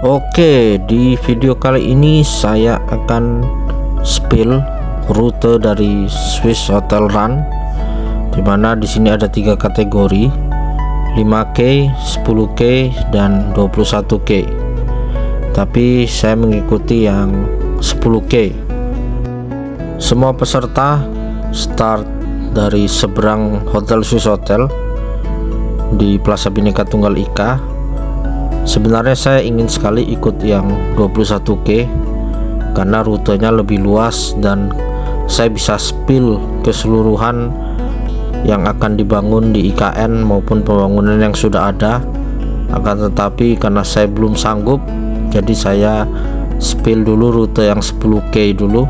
Oke, di video kali ini saya akan spill rute dari Swiss Hotel Run, dimana di sini ada 3 kategori, 5K, 10K, dan 21K. Tapi saya mengikuti yang 10K. Semua peserta start dari seberang Hotel Swiss Hotel di Plaza Bhinneka Tunggal Ika. Sebenarnya saya ingin sekali ikut yang 21K karena rutenya lebih luas dan saya bisa spill keseluruhan yang akan dibangun di IKN maupun pembangunan yang sudah ada. Akan tetapi karena saya belum sanggup, jadi saya spill dulu rute yang 10K dulu,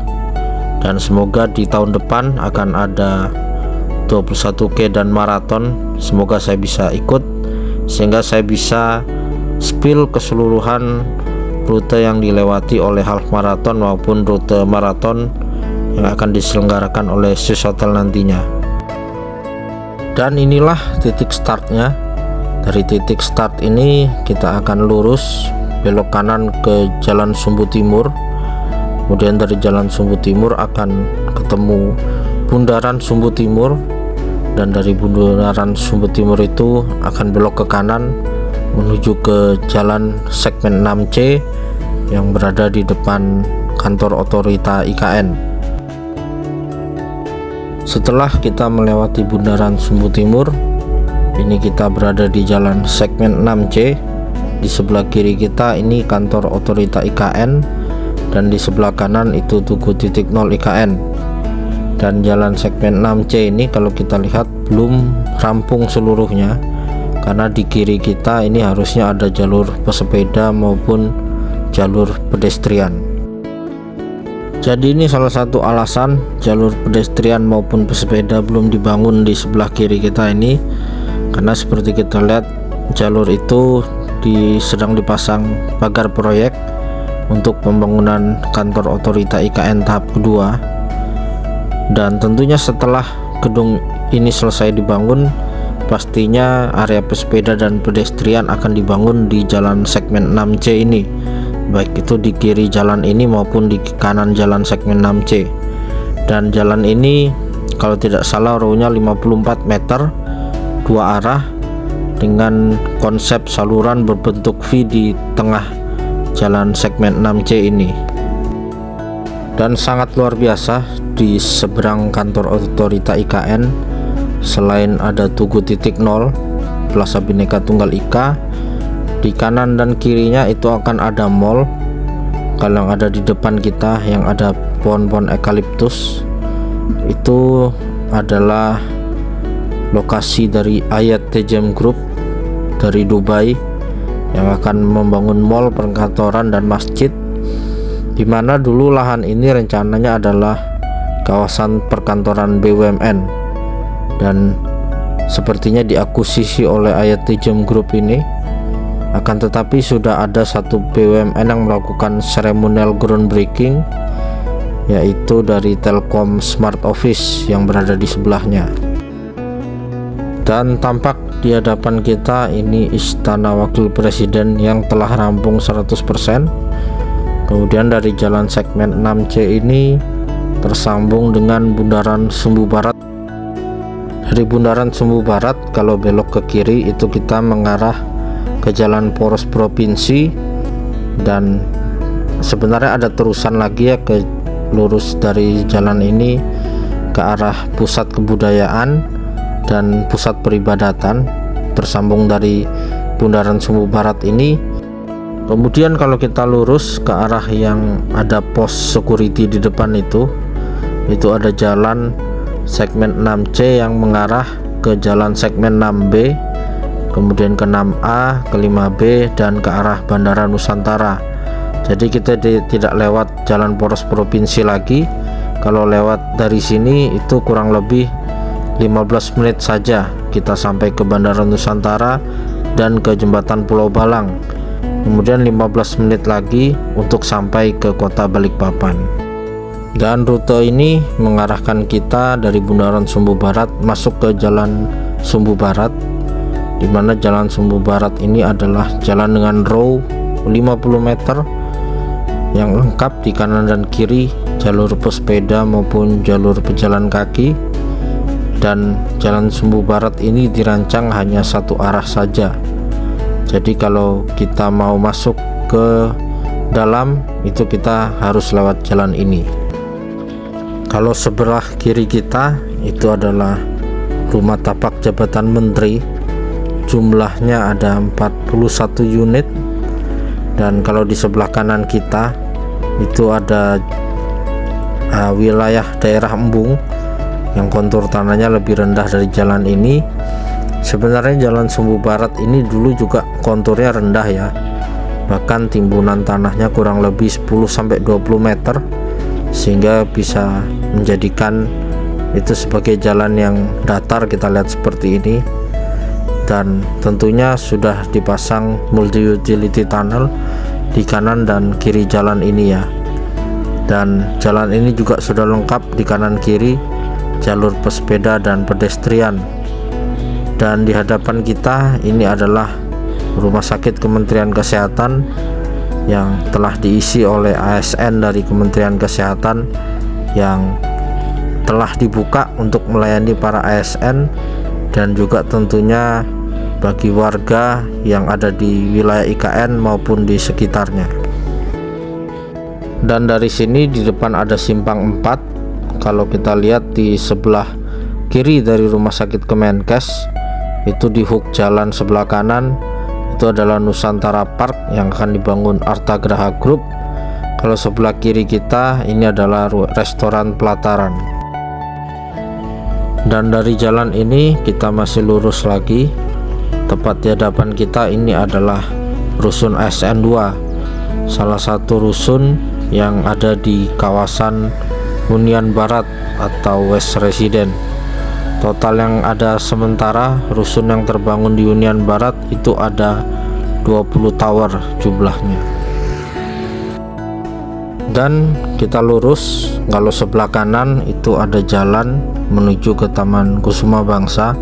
dan semoga di tahun depan akan ada 21K dan maraton. Semoga saya bisa ikut sehingga saya bisa spill keseluruhan rute yang dilewati oleh half marathon maupun rute maraton yang akan diselenggarakan oleh Swiss Hotel nantinya. Dan inilah titik startnya. Dari titik start ini kita akan lurus belok kanan ke Jalan Sumbu Timur. Kemudian dari Jalan Sumbu Timur akan ketemu Bundaran Sumbu Timur, dan dari Bundaran Sumbu Timur itu akan belok ke kanan menuju ke Jalan Segmen 6C yang berada di depan kantor otorita IKN. Setelah kita melewati Bundaran Sumbu Timur, ini kita berada di Jalan Segmen 6C. Di sebelah kiri kita ini kantor otorita IKN, dan di sebelah kanan itu Tugu Titik Nol IKN. Dan Jalan Segmen 6C ini kalau kita lihat belum rampung seluruhnya, karena di kiri kita ini harusnya ada jalur pesepeda maupun jalur pedestrian. Jadi ini salah satu alasan jalur pedestrian maupun pesepeda belum dibangun di sebelah kiri kita ini, karena seperti kita lihat jalur itu sedang dipasang pagar proyek untuk pembangunan kantor otorita IKN tahap kedua. Dan tentunya setelah gedung ini selesai dibangun, pastinya area pesepeda dan pedestrian akan dibangun di Jalan Segmen 6C ini, baik itu di kiri jalan ini maupun di kanan Jalan Segmen 6C. Dan jalan ini kalau tidak salah row-nya 54 meter, 2 arah, dengan konsep saluran berbentuk V di tengah Jalan Segmen 6C ini. Dan sangat luar biasa, di seberang kantor otorita IKN selain ada Tugu Titik Nol Plaza Bhinneka Tunggal Ika, di kanan dan kirinya itu akan ada mall. Kalau yang ada di depan kita yang ada pohon-pohon eukaliptus itu adalah lokasi dari Ayat Tejem Group dari Dubai yang akan membangun mall, perkantoran, dan masjid, dimana dulu lahan ini rencananya adalah kawasan perkantoran BUMN, dan sepertinya diakuisisi oleh Ayat Tejem Group ini. Akan tetapi sudah ada satu BUMN yang melakukan seremonial groundbreaking, yaitu dari Telkom Smart Office yang berada di sebelahnya. Dan tampak di hadapan kita ini Istana Wakil Presiden yang telah rampung 100%. Kemudian dari Jalan Segmen 6C ini tersambung dengan Bundaran Sumbu Barat. Dari Bundaran Sumbu Barat kalau belok ke kiri itu kita mengarah ke Jalan Poros Provinsi, dan sebenarnya ada terusan lagi ya ke lurus dari jalan ini ke arah pusat kebudayaan dan pusat peribadatan, tersambung dari Bundaran Sumbu Barat ini. Kemudian kalau kita lurus ke arah yang ada pos security di depan itu ada Jalan Segmen 6C yang mengarah ke Jalan Segmen 6B, kemudian ke 6A, ke 5B, dan ke arah Bandara Nusantara. Jadi kita tidak lewat Jalan Poros Provinsi lagi. Kalau lewat dari sini itu kurang lebih 15 menit saja kita sampai ke Bandara Nusantara dan ke Jembatan Pulau Balang. Kemudian 15 menit lagi untuk sampai ke kota Balikpapan. Dan rute ini mengarahkan kita dari Bundaran Sumbu Barat masuk ke Jalan Sumbu Barat, di mana Jalan Sumbu Barat ini adalah jalan dengan row meter yang lengkap di kanan dan kiri jalur pesepeda maupun jalur pejalan kaki. Dan jalan Sumbu Barat ini dirancang hanya satu arah saja. Jadi kalau kita mau masuk ke dalam itu kita harus lewat jalan ini. Kalau sebelah kiri kita itu adalah rumah tapak jabatan menteri, jumlahnya ada 41 unit. Dan kalau di sebelah kanan kita itu ada wilayah daerah Embung yang kontur tanahnya lebih rendah dari jalan ini. Sebenarnya jalan Sumbu Barat ini dulu juga konturnya rendah ya, bahkan timbunan tanahnya kurang lebih 10-20 meter, sehingga bisa menjadikan itu sebagai jalan yang datar. Kita lihat seperti ini, dan tentunya sudah dipasang multi utility tunnel di kanan dan kiri jalan ini ya. Dan jalan ini juga sudah lengkap di kanan kiri jalur pesepeda dan pedestrian. Dan di hadapan kita ini adalah Rumah Sakit Kementerian Kesehatan yang telah diisi oleh ASN dari Kementerian Kesehatan, yang telah dibuka untuk melayani para ASN dan juga tentunya bagi warga yang ada di wilayah IKN maupun di sekitarnya. Dan dari sini di depan ada simpang 4. Kalau kita lihat di sebelah kiri dari Rumah Sakit Kemenkes, itu di hook jalan sebelah kanan itu adalah Nusantara Park yang akan dibangun Artagraha Group. Kalau sebelah kiri kita ini adalah restoran Pelataran. Dan dari jalan ini kita masih lurus lagi. Tepat di hadapan kita ini adalah rusun ASN 2, salah satu rusun yang ada di kawasan Hunian Barat atau West Resident. Total yang ada sementara rusun yang terbangun di Hunian Barat itu ada 20 tower jumlahnya. Dan kita lurus, kalau sebelah kanan itu ada jalan menuju ke Taman Kusuma Bangsa,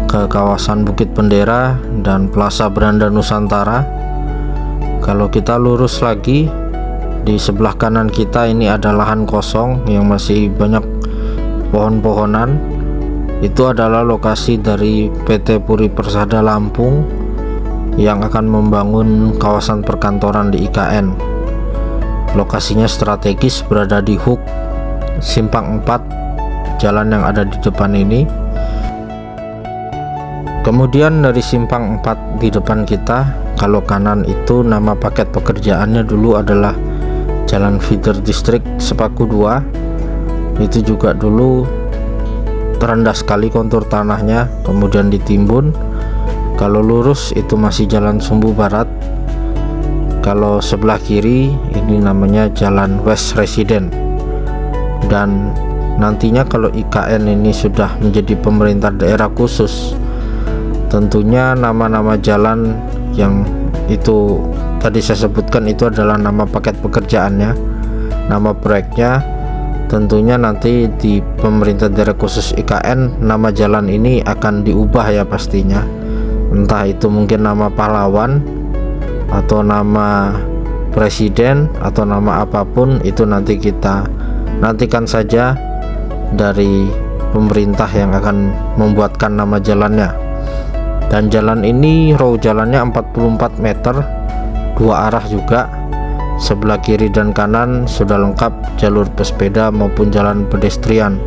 ke kawasan Bukit Bendera dan Plaza Beranda Nusantara. Kalau kita lurus lagi, di sebelah kanan kita ini ada lahan kosong yang masih banyak pohon-pohonan. Itu adalah lokasi dari PT Puri Persada Lampung yang akan membangun kawasan perkantoran di IKN. Lokasinya strategis, berada di hook simpang 4 jalan yang ada di depan ini. Kemudian dari simpang 4 di depan kita, kalau kanan itu nama paket pekerjaannya dulu adalah Jalan Feeder District Sepaku 2. Itu juga dulu rendah sekali kontur tanahnya, kemudian ditimbun. Kalau lurus itu masih Jalan Sumbu Barat. Kalau sebelah kiri ini namanya Jalan West Resident. Dan nantinya kalau IKN ini sudah menjadi pemerintah daerah khusus, tentunya nama-nama jalan yang itu tadi saya sebutkan itu adalah nama paket pekerjaannya, nama proyeknya. Tentunya nanti di pemerintah daerah khusus IKN nama jalan ini akan diubah ya pastinya. Entah itu mungkin nama pahlawan atau nama presiden atau nama apapun, itu nanti kita nantikan saja dari pemerintah yang akan membuatkan nama jalannya. Dan jalan ini row jalannya 44 meter, 2 arah juga. Sebelah kiri dan kanan sudah lengkap jalur pesepeda maupun jalan pedestrian.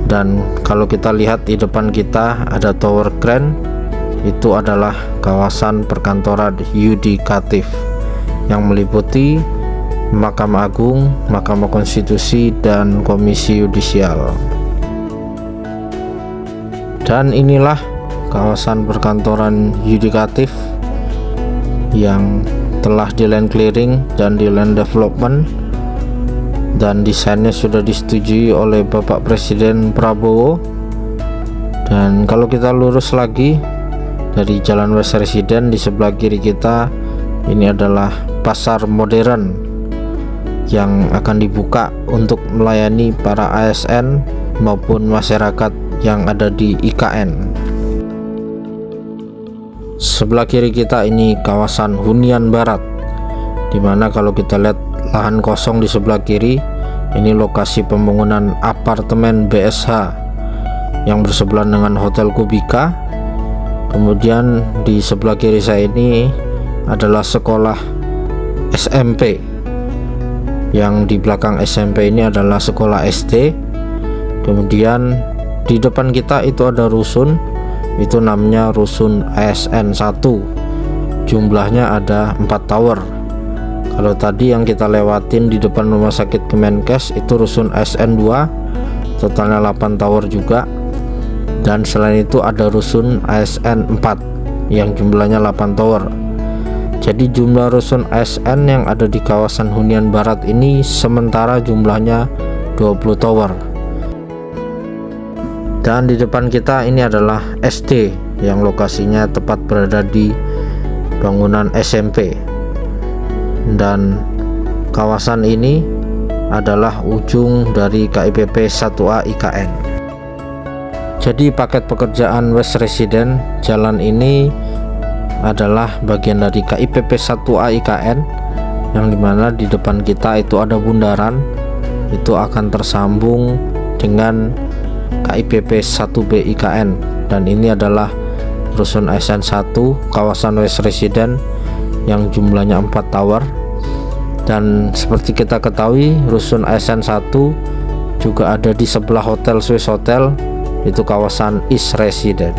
Dan kalau kita lihat di depan kita ada tower crane, itu adalah kawasan perkantoran yudikatif yang meliputi Mahkamah Agung, Mahkamah Konstitusi, dan Komisi Yudisial. Dan inilah kawasan perkantoran yudikatif yang telah di land clearing dan di land development, dan desainnya sudah disetujui oleh Bapak Presiden Prabowo. Dan kalau kita lurus lagi dari Jalan West Resident, di sebelah kiri kita ini adalah pasar modern yang akan dibuka untuk melayani para ASN maupun masyarakat yang ada di IKN. Sebelah kiri kita ini kawasan hunian barat, dimana kalau kita lihat lahan kosong di sebelah kiri, ini lokasi pembangunan apartemen BSH yang bersebelahan dengan Hotel Kubika. Kemudian di sebelah kiri saya ini adalah sekolah SMP, yang di belakang SMP ini adalah sekolah SD. Kemudian di depan kita itu ada rusun, itu namanya rusun ASN 1, jumlahnya ada 4 tower. Kalau tadi yang kita lewatin di depan rumah sakit Kemenkes itu rusun ASN 2, totalnya 8 tower juga. Dan selain itu ada rusun ASN 4 yang jumlahnya 8 tower. Jadi jumlah rusun ASN yang ada di kawasan hunian barat ini sementara jumlahnya 20 tower. Dan di depan kita ini adalah SD yang lokasinya tepat berada di bangunan SMP. Dan kawasan ini adalah ujung dari KIPP 1A IKN. Jadi paket pekerjaan West Resident jalan ini adalah bagian dari KIPP 1A IKN, yang dimana di depan kita itu ada bundaran, itu akan tersambung dengan KIPP 1B IKN. Dan ini adalah rusun ASN 1 kawasan West Resident yang jumlahnya 4 tower. Dan seperti kita ketahui, rusun ASN 1 juga ada di sebelah Hotel Swiss Hotel, itu kawasan East Resident.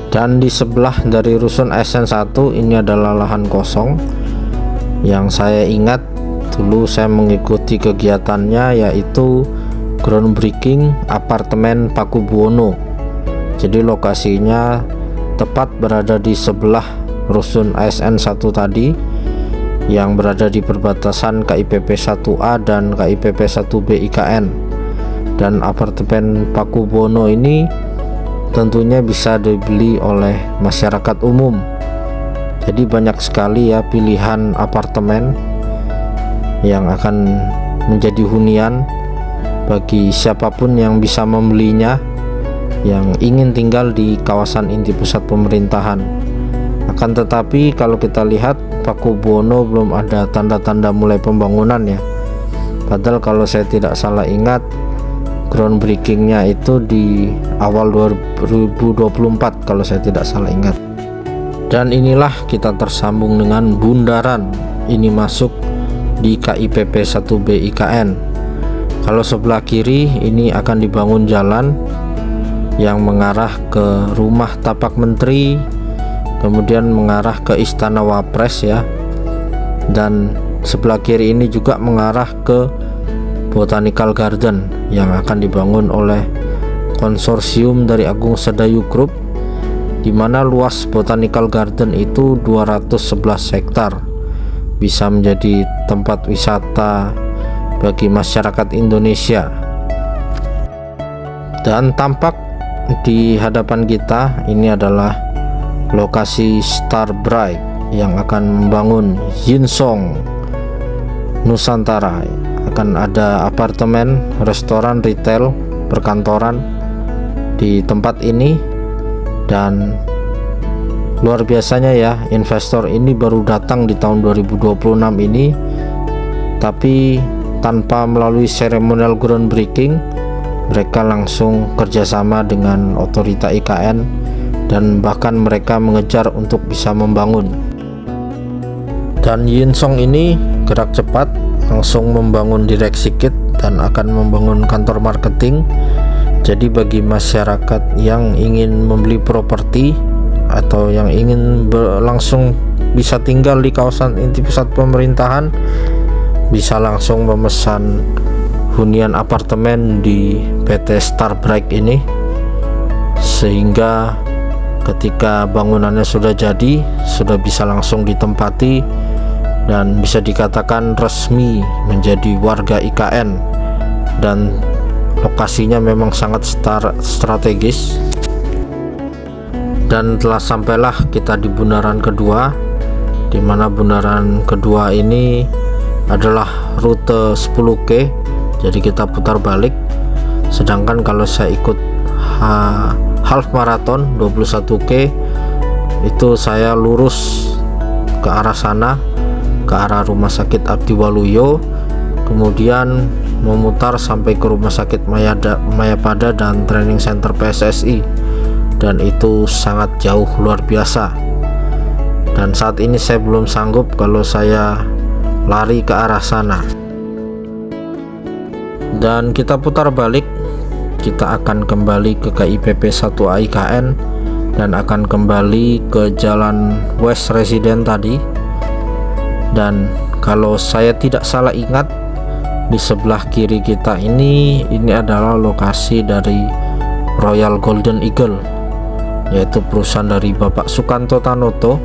Dan di sebelah dari rusun ASN 1 ini adalah lahan kosong yang saya ingat dulu saya mengikuti kegiatannya, yaitu groundbreaking apartemen Pakubuwono. Jadi lokasinya tepat berada di sebelah rusun ASN 1 tadi, yang berada di perbatasan KIPP 1A dan KIPP 1B IKN. Dan apartemen Pakubuwono ini tentunya bisa dibeli oleh masyarakat umum. Jadi banyak sekali ya pilihan apartemen yang akan menjadi hunian bagi siapapun yang bisa membelinya, yang ingin tinggal di kawasan inti pusat pemerintahan. Akan tetapi kalau kita lihat Pakubuwono belum ada tanda-tanda mulai pembangunan ya. Padahal kalau saya tidak salah ingat, groundbreakingnya itu di awal 2024 kalau saya tidak salah ingat. Dan inilah kita tersambung dengan bundaran, ini masuk di KIPP 1B IKN. Kalau sebelah kiri ini akan dibangun jalan yang mengarah ke rumah tapak menteri, kemudian mengarah ke Istana Wapres ya. Dan sebelah kiri ini juga mengarah ke Botanical Garden yang akan dibangun oleh konsorsium dari Agung Sedayu Group, di mana luas Botanical Garden itu 211 hektar, bisa menjadi tempat wisata bagi masyarakat Indonesia. Dan tampak di hadapan kita ini adalah lokasi Starbright yang akan membangun Yinsong Nusantara. Akan ada apartemen, restoran, retail, perkantoran di tempat ini. Dan luar biasanya ya, investor ini baru datang di tahun 2026 ini, tapi tanpa melalui seremonial groundbreaking, mereka langsung kerjasama dengan otorita IKN, dan bahkan mereka mengejar untuk bisa membangun. Dan Yinsong ini gerak cepat, langsung membangun direksi kit dan akan membangun kantor marketing. Jadi bagi masyarakat yang ingin membeli properti atau yang ingin langsung bisa tinggal di kawasan inti pusat pemerintahan, bisa langsung memesan hunian apartemen di PT Starbright ini, sehingga ketika bangunannya sudah jadi, sudah bisa langsung ditempati dan bisa dikatakan resmi menjadi warga IKN. Dan lokasinya memang sangat strategis. Dan telah sampailah kita di bundaran kedua, di mana bundaran kedua ini adalah rute 10K, jadi kita putar balik. Sedangkan kalau saya ikut half marathon 21K itu saya lurus ke arah sana, ke arah Rumah Sakit Abdi Waluyo, kemudian memutar sampai ke Rumah Sakit Mayapada dan Training Center PSSI, dan itu sangat jauh, luar biasa. Dan saat ini saya belum sanggup kalau saya lari ke arah sana. Dan kita putar balik, kita akan kembali ke KIPP 1A IKN dan akan kembali ke Jalan West Resident tadi. Dan kalau saya tidak salah ingat, di sebelah kiri kita ini adalah lokasi dari Royal Golden Eagle, yaitu perusahaan dari Bapak Sukanto Tanoto,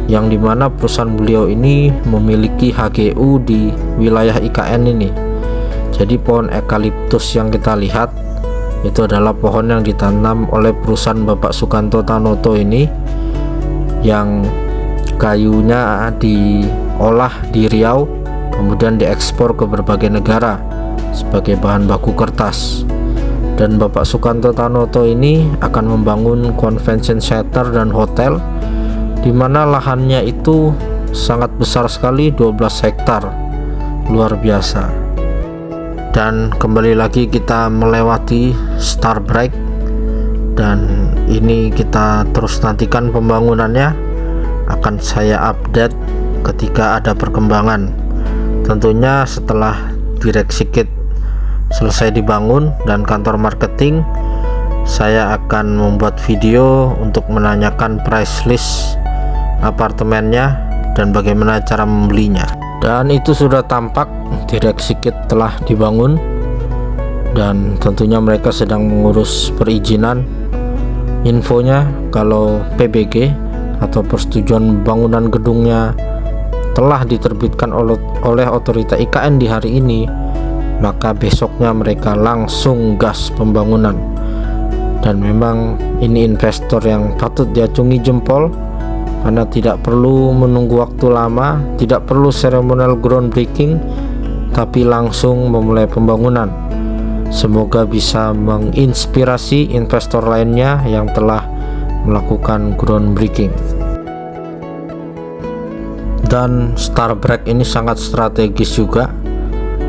yang dimana perusahaan beliau ini memiliki HGU di wilayah IKN ini. Jadi pohon eukaliptus yang kita lihat itu adalah pohon yang ditanam oleh perusahaan Bapak Sukanto Tanoto ini, yang kayunya diolah di Riau kemudian diekspor ke berbagai negara sebagai bahan baku kertas. Dan Bapak Sukanto Tanoto ini akan membangun convention center dan hotel, di mana lahannya itu sangat besar sekali, 12 hektar, luar biasa. Dan kembali lagi kita melewati Starbreak, dan ini kita terus nantikan pembangunannya, akan saya update ketika ada perkembangan. Tentunya setelah Direksi Kit selesai dibangun dan kantor marketing, saya akan membuat video untuk menanyakan price list apartemennya dan bagaimana cara membelinya. Dan itu sudah tampak, Direksi Kit telah dibangun dan tentunya mereka sedang mengurus perizinan. Infonya kalau PBG atau persetujuan bangunan gedungnya telah diterbitkan oleh otorita IKN di hari ini, maka besoknya mereka langsung gas pembangunan. Dan memang ini investor yang patut diacungi jempol, karena tidak perlu menunggu waktu lama, tidak perlu seremonial groundbreaking, tapi langsung memulai pembangunan. Semoga bisa menginspirasi investor lainnya yang telah melakukan groundbreaking. Dan Starbreak ini sangat strategis juga,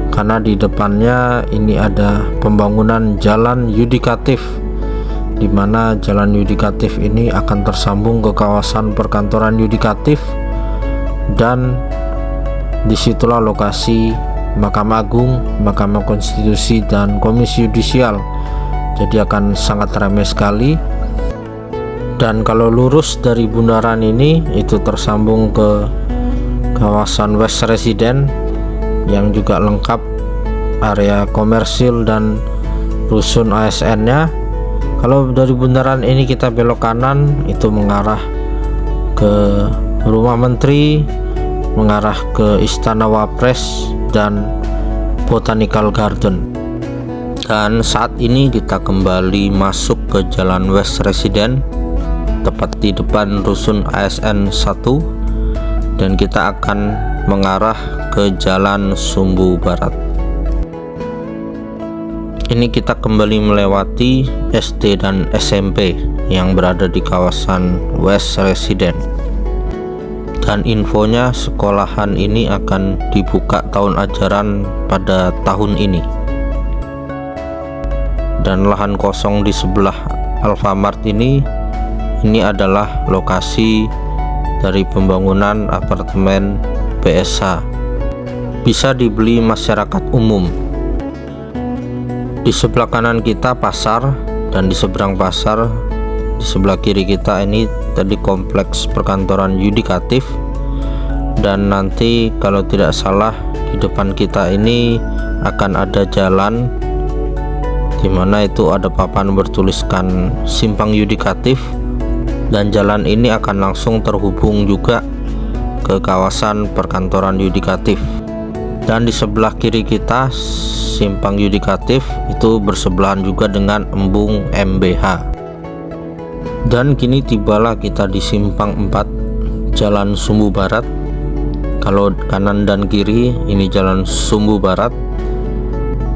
karena di depannya ini ada pembangunan jalan yudikatif, di mana jalan yudikatif ini akan tersambung ke kawasan perkantoran yudikatif, dan disitulah lokasi Mahkamah Agung, Mahkamah Konstitusi, dan Komisi Yudisial. Jadi akan sangat ramai sekali. Dan kalau lurus dari bundaran ini, itu tersambung ke kawasan West Resident yang juga lengkap area komersil dan rusun ASN-nya. Kalau dari bundaran ini kita belok kanan, itu mengarah ke Rumah Menteri, mengarah ke Istana Wapres dan Botanical Garden. Dan saat ini kita kembali masuk ke Jalan West Resident, tepat di depan rusun ASN 1, dan kita akan mengarah ke Jalan Sumbu Barat. Ini kita kembali melewati SD dan SMP yang berada di kawasan West Resident. Dan infonya, sekolahan ini akan dibuka tahun ajaran pada tahun ini. Dan lahan kosong di sebelah Alfamart ini adalah lokasi dari pembangunan apartemen PSH, bisa dibeli masyarakat umum. Di sebelah kanan kita pasar, dan di seberang pasar di sebelah kiri kita ini tadi kompleks perkantoran yudikatif. Dan nanti kalau tidak salah di depan kita ini akan ada jalan, dimana itu ada papan bertuliskan Simpang Yudikatif, dan jalan ini akan langsung terhubung juga ke kawasan perkantoran yudikatif. Dan di sebelah kiri kita Simpang Yudikatif itu bersebelahan juga dengan Embung MBH. Dan kini tibalah kita di Simpang 4 Jalan Sumbu Barat. Kalau kanan dan kiri ini Jalan Sumbu Barat,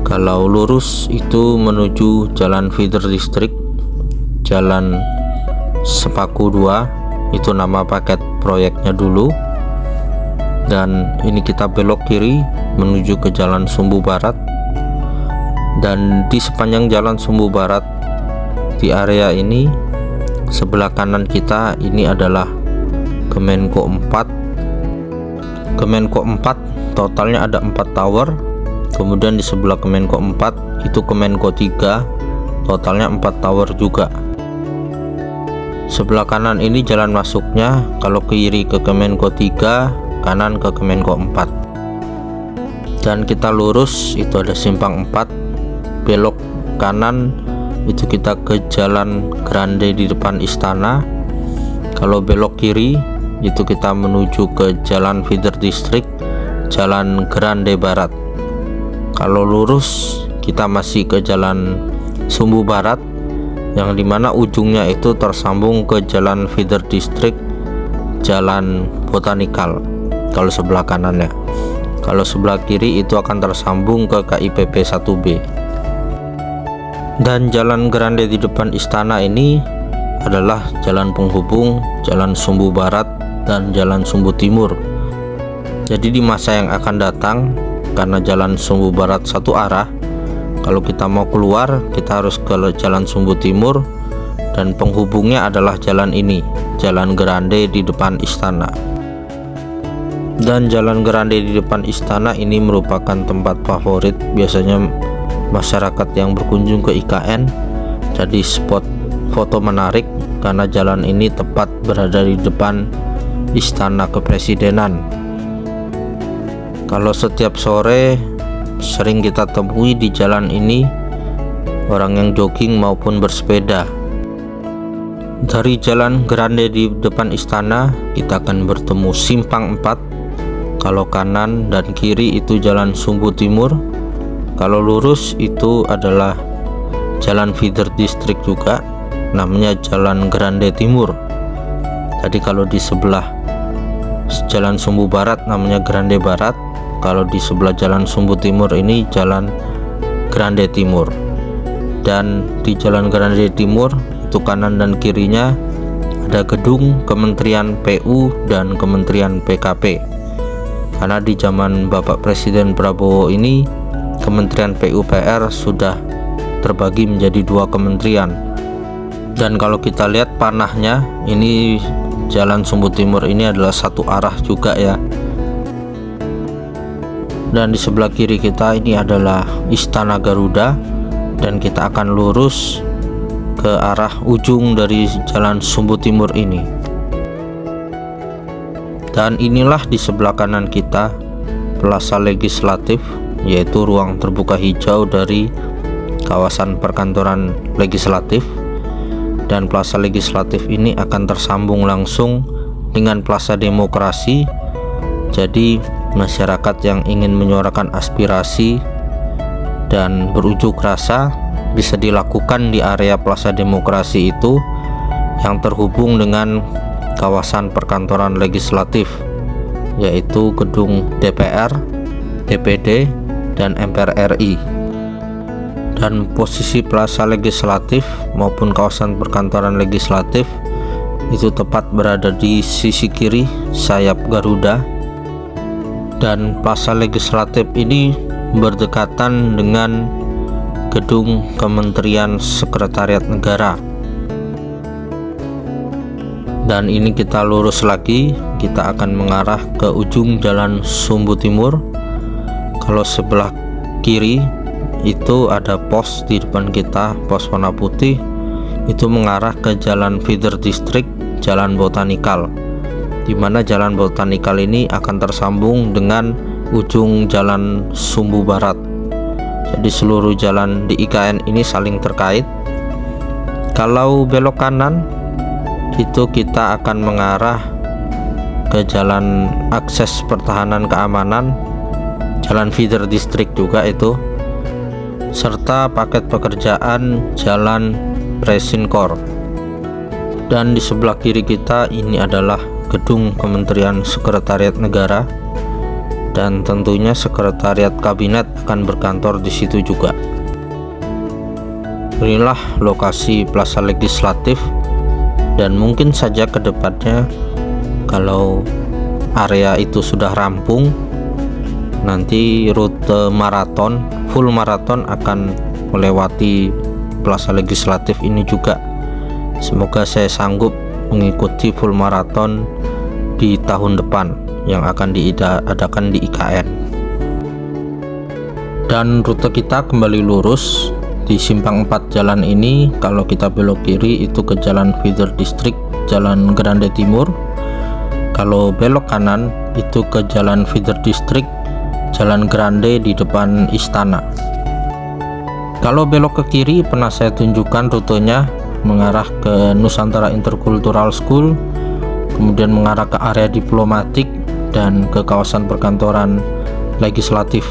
kalau lurus itu menuju Jalan Feeder District, Jalan Sepaku 2 itu nama paket proyeknya dulu. Dan ini kita belok kiri menuju ke Jalan Sumbu Barat, dan di sepanjang Jalan Sumbu Barat di area ini sebelah kanan kita ini adalah Kemenko 4. Kemenko 4 totalnya ada 4 tower. Kemudian di sebelah Kemenko 4 itu Kemenko 3, totalnya 4 tower juga. Sebelah kanan ini jalan masuknya, kalau kiri ke Kemenko 3, kanan ke Kemenko 4. Dan kita lurus itu ada simpang 4, belok kanan itu kita ke Jalan Grande di depan istana. Kalau belok kiri itu kita menuju ke Jalan Feeder District, Jalan Grande Barat. Kalau lurus kita masih ke Jalan Sumbu Barat, yang dimana ujungnya itu tersambung ke Jalan Feeder District, Jalan Botanikal kalau sebelah kanannya. Kalau sebelah kiri itu akan tersambung ke KIPP 1B. Dan Jalan Grande di depan istana ini adalah jalan penghubung Jalan Sumbu Barat dan Jalan Sumbu Timur. Jadi di masa yang akan datang, karena Jalan Sumbu Barat satu arah, kalau kita mau keluar kita harus ke Jalan Sumbu Timur, dan penghubungnya adalah jalan ini, Jalan Grande di depan istana. Dan Jalan Grande di depan istana ini merupakan tempat favorit biasanya masyarakat yang berkunjung ke IKN. Jadi spot foto menarik karena jalan ini tepat berada di depan Istana Kepresidenan. Kalau setiap sore sering kita temui di jalan ini orang yang jogging maupun bersepeda. Dari Jalan Grande di depan istana kita akan bertemu simpang 4. Kalau kanan dan kiri itu Jalan Sumbu Timur. Kalau lurus itu adalah Jalan Feeder District juga, namanya Jalan Grande Timur. Jadi kalau di sebelah Jalan Sumbu Barat namanya Grande Barat, kalau di sebelah Jalan Sumbu Timur ini Jalan Grande Timur. Dan di Jalan Grande Timur itu kanan dan kirinya ada gedung Kementerian PU dan Kementerian PKP. Karena di zaman Bapak Presiden Prabowo ini Kementerian PUPR sudah terbagi menjadi 2 kementerian. Dan kalau kita lihat panahnya, ini Jalan Sumbu Timur ini adalah satu arah juga ya. Dan di sebelah kiri kita ini adalah Istana Garuda, dan kita akan lurus ke arah ujung dari Jalan Sumbu Timur ini. Dan inilah di sebelah kanan kita Plaza Legislatif, yaitu ruang terbuka hijau dari kawasan perkantoran legislatif. Dan Plaza Legislatif ini akan tersambung langsung dengan Plaza Demokrasi. Jadi masyarakat yang ingin menyuarakan aspirasi dan berujuk rasa bisa dilakukan di area Plaza Demokrasi itu, yang terhubung dengan kawasan perkantoran legislatif, yaitu gedung DPR, DPD, dan MPR RI. Dan posisi Plaza Legislatif maupun kawasan perkantoran legislatif itu tepat berada di sisi kiri sayap Garuda. Dan Plaza Legislatif ini berdekatan dengan gedung Kementerian Sekretariat Negara. Dan ini kita lurus lagi, kita akan mengarah ke ujung Jalan Sumbu Timur. Kalau sebelah kiri itu ada pos di depan kita, pos warna putih, itu mengarah ke Jalan Feeder District, Jalan Botanikal, di mana Jalan Botanikal ini akan tersambung dengan ujung Jalan Sumbu Barat. Jadi seluruh jalan di IKN ini saling terkait. Kalau belok kanan itu kita akan mengarah ke Jalan Akses Pertahanan Keamanan, Jalan Feeder District juga itu, serta paket pekerjaan Jalan Presinkor. Dan di sebelah kiri kita ini adalah gedung Kementerian Sekretariat Negara, dan tentunya Sekretariat Kabinet akan berkantor di situ juga. Inilah lokasi Plaza Legislatif dan mungkin saja ke depannya kalau area itu sudah rampung, nanti rute maraton, full maraton akan melewati Plaza Legislatif ini juga. Semoga saya sanggup mengikuti full maraton di tahun depan yang akan diadakan di IKN. Dan rute kita kembali lurus di simpang 4 jalan ini. Kalau kita belok kiri itu ke Jalan Feeder District, Jalan Grande Timur. Kalau belok kanan itu ke Jalan Feeder District, Jalan Grande di depan istana. Kalau belok ke kiri pernah saya tunjukkan rutenya, mengarah ke Nusantara Intercultural School, kemudian mengarah ke area diplomatik dan ke kawasan perkantoran legislatif.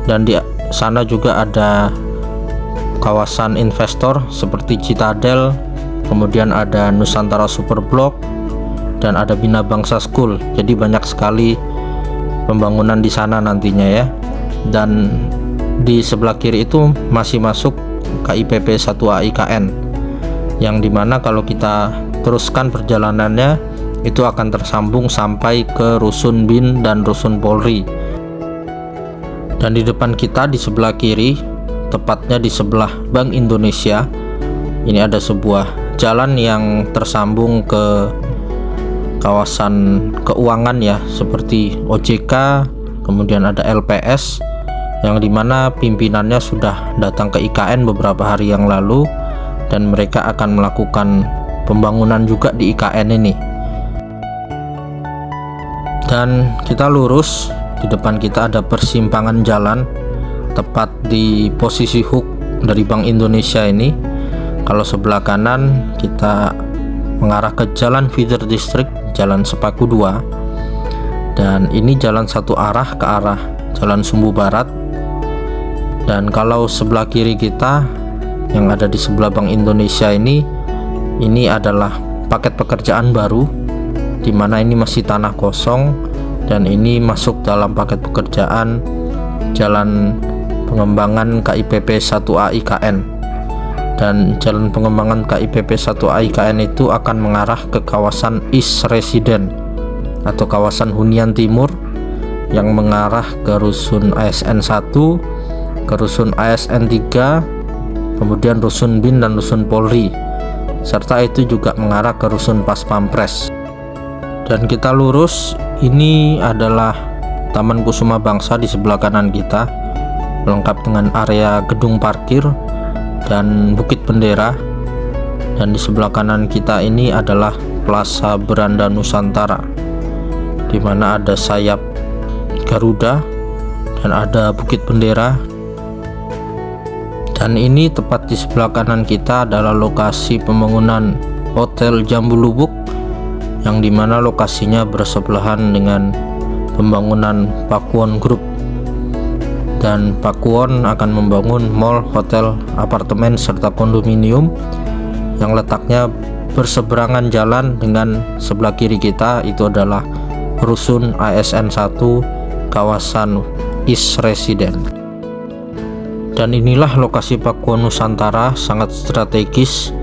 Dan di sana juga ada kawasan investor seperti Citadel, kemudian ada Nusantara Superblok, dan ada Bina Bangsa School. Jadi banyak sekali pembangunan di sana nantinya ya. Dan di sebelah kiri itu masih masuk KIPP 1A IKN, yang dimana kalau kita teruskan perjalanannya itu akan tersambung sampai ke Rusun BIN dan Rusun Polri. Dan di depan kita di sebelah kiri, tepatnya di sebelah Bank Indonesia, ini ada sebuah jalan yang tersambung ke kawasan keuangan ya, seperti OJK, kemudian ada LPS, yang dimana pimpinannya sudah datang ke IKN beberapa hari yang lalu, dan mereka akan melakukan pembangunan juga di IKN ini. Dan kita lurus, di depan kita ada persimpangan jalan tepat di posisi hook dari Bank Indonesia ini. Kalau sebelah kanan kita mengarah ke Jalan Feeder District, Jalan Sepaku 2, dan ini jalan satu arah ke arah Jalan Sumbu Barat. Dan kalau sebelah kiri kita yang ada di sebelah Bank Indonesia ini adalah paket pekerjaan baru, dimana ini masih tanah kosong, dan ini masuk dalam paket pekerjaan Jalan Pengembangan KIPP 1A IKN. Dan jalan pengembangan KIPP 1A IKN itu akan mengarah ke kawasan East Resident atau kawasan hunian timur, yang mengarah ke Rusun ASN 1, ke Rusun ASN 3, kemudian Rusun BIN dan Rusun Polri, serta itu juga mengarah ke Rusun Pas Pampres. Dan kita lurus, ini adalah Taman Kusuma Bangsa di sebelah kanan kita, lengkap dengan area gedung parkir dan Bukit Bendera. Dan di sebelah kanan kita ini adalah Plaza Beranda Nusantara, di mana ada sayap Garuda dan ada Bukit Bendera. Dan ini tepat di sebelah kanan kita adalah lokasi pembangunan Hotel Jambu Lubuk, yang dimana lokasinya bersebelahan dengan pembangunan Pakuwon Group. Dan Pakuwon akan membangun mall, hotel, apartemen, serta kondominium yang letaknya berseberangan jalan dengan sebelah kiri kita, itu adalah Rusun ASN 1 kawasan East Resident. Dan inilah lokasi Pakuwon Nusantara, sangat strategis,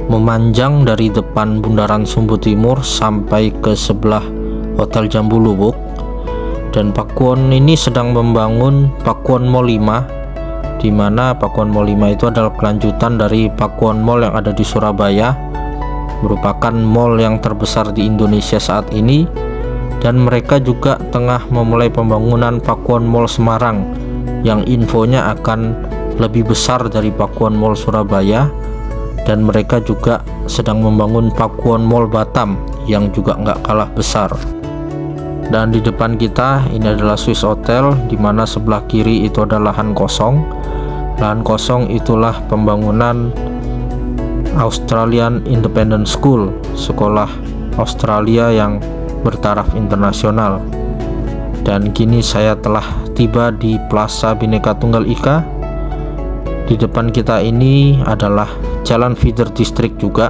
memanjang dari depan Bundaran Sumbu Timur sampai ke sebelah Hotel Jambu Lubuk. Dan Pakuwon ini sedang membangun Pakuwon Mall 5, di mana Pakuwon Mall 5 itu adalah kelanjutan dari Pakuwon Mall yang ada di Surabaya, merupakan mall yang terbesar di Indonesia saat ini. Dan mereka juga tengah memulai pembangunan Pakuwon Mall Semarang, yang infonya akan lebih besar dari Pakuwon Mall Surabaya. Dan mereka juga sedang membangun Pakuwon Mall Batam, yang juga nggak kalah besar. Dan di depan kita ini adalah Swiss Hotel, di mana sebelah kiri itu adalah lahan kosong. Lahan kosong itulah pembangunan Australian Independent School, sekolah Australia yang bertaraf internasional. Dan kini saya telah tiba di Plaza Bhinneka Tunggal Ika. Di depan kita ini adalah Jalan Feeder District juga,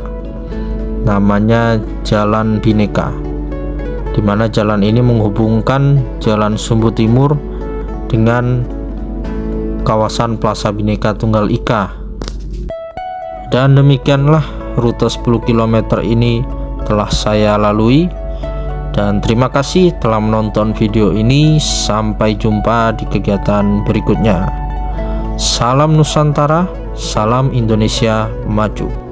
namanya Jalan Bhinneka, di mana jalan ini menghubungkan Jalan Sumbu Timur dengan kawasan Plaza Bhinneka Tunggal Ika. Dan demikianlah rute 10 km ini telah saya lalui. Dan terima kasih telah menonton video ini. Sampai jumpa di kegiatan berikutnya. Salam Nusantara, salam Indonesia Maju.